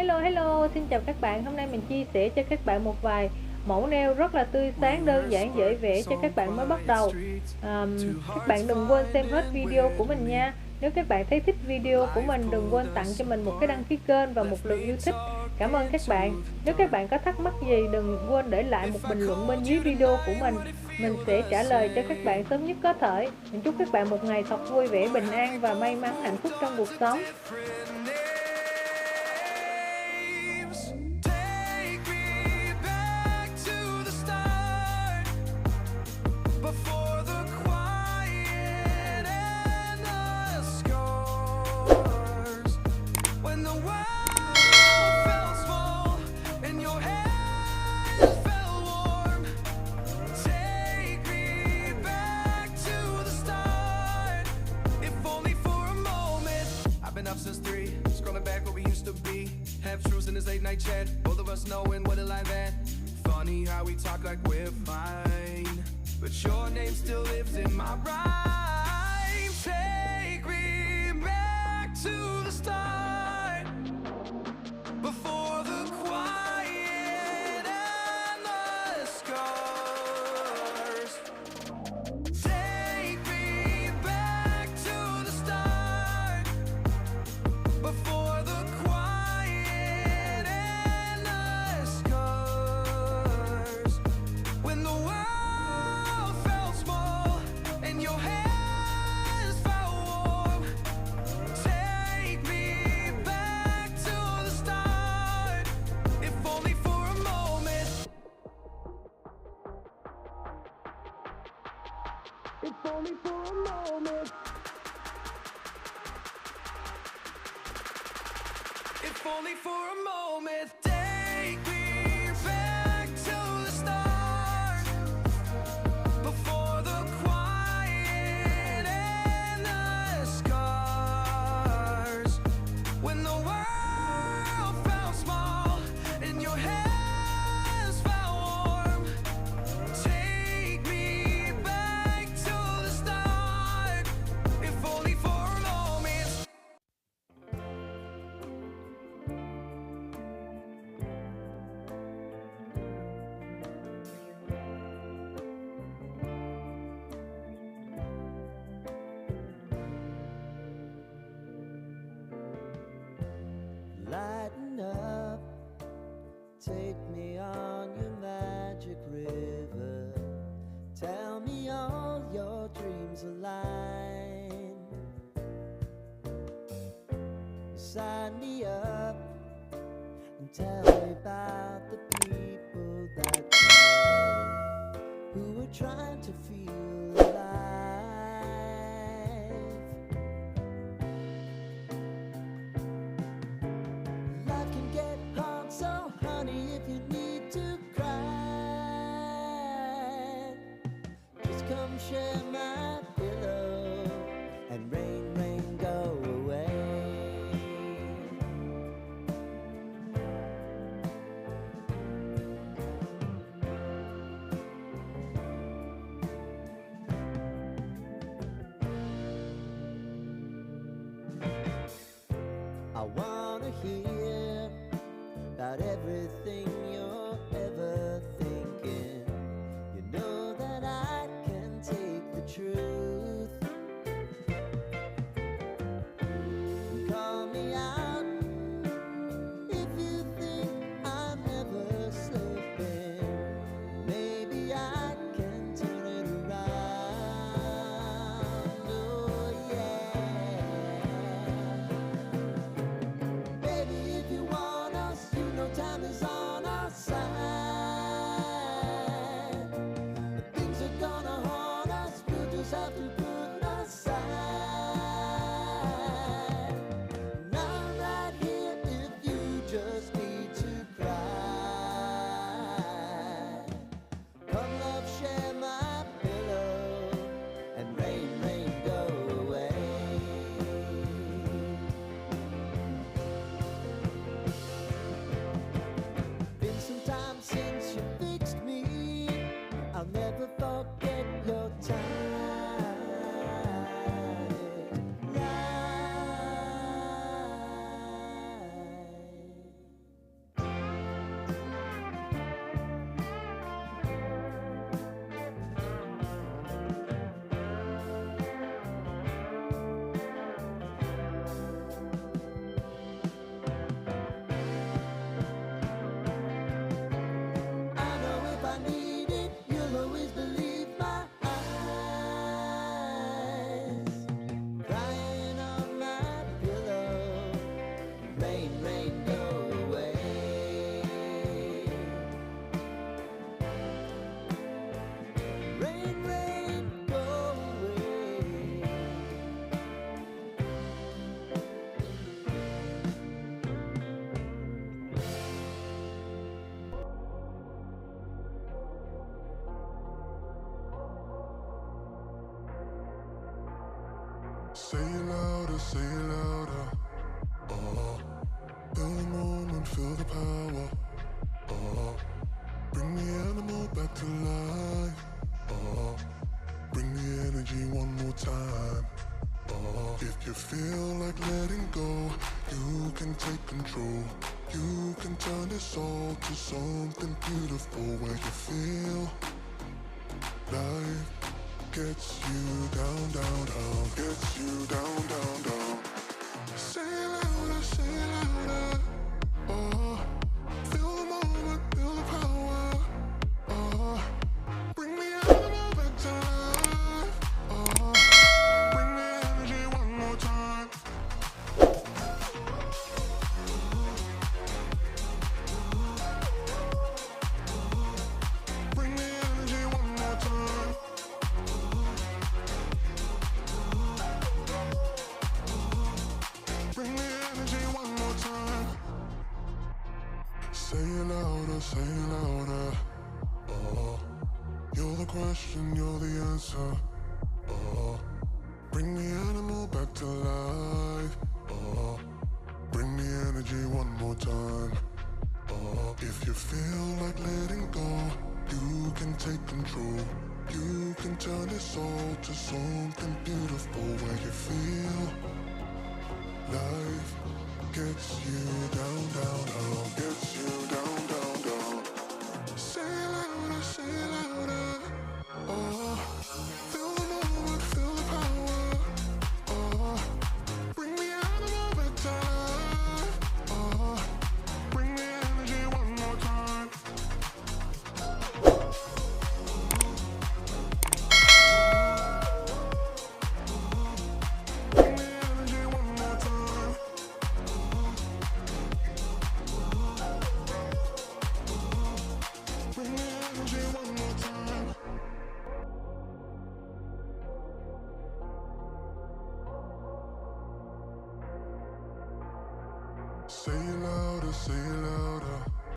Hello, xin chào các bạn. Hôm nay mình chia sẻ cho các bạn một vài mẫu nail rất là tươi sáng, đơn giản, dễ vẽ cho các bạn mới bắt đầu. Các bạn đừng quên xem hết video của mình nha. Nếu các bạn thấy thích video của mình, đừng quên tặng cho mình một cái đăng ký kênh và một lượt yêu thích. Cảm ơn các bạn. Nếu các bạn có thắc mắc gì, đừng quên để lại một bình luận bên dưới video của mình. Mình sẽ trả lời cho các bạn sớm nhất có thể. Mình chúc các bạn một ngày thật vui vẻ, bình an và may mắn, hạnh phúc trong cuộc sống. Up since 3, scrolling back where we used to be. Have truths in this late night chat, both of us knowing what a life at. Funny how we talk like we're fine, but your name still lives in my rhyme. Take me back to the start, before the quiet and the scars. Take me back to the start, before the quiet and the scars. When the world felt small and your hands felt warm. Take me back to the start, if only for a moment. If only for a moment. If only for a moment. Take me back to the start, before the quiet and the scars. When the world felt small and your hands felt warm. Take me back to the start, if only for a moment. Lighten up, take me on your magic river. Tell me all your dreams align. Sign me up and tell me about the people that you know who are trying to feel alive. Life can get hard, so honey, if you need to cry, just come share my pillow and rain, rain, go away. I wanna hear about everything you're ever thinking. You know that I can take the truth. Call me out if you think I'm never slipping. Maybe I can turn it around. Oh yeah. Baby, Say it louder, say it louder. Feel the moment, feel the power. Bring the animal back to life. Bring the energy one more time. If you feel like letting go, you can take control. You can turn this all to something beautiful where you feel life gets you down, down, down, gets you down, down, down. Say it louder, say it louder. Feel the moment, feel the power. Bring the animal back to life. Bring the energy one more time. Bring the energy one more time. Bring the energy one more time. Say it louder, say it louder. You're the question, you're the answer. Bring the animal back to life. Bring the energy one more time. If you feel like letting go, you can take control. You can turn this all to something beautiful where you feel life gets you down, down, down, gets you down, down, down. Say it louder, say it louder. Feel the moment, feel the power. Bring the animal back to life. Bring the energy one more time. Bring the energy one more time. Bring the energy one more time. Say it louder, say it louder.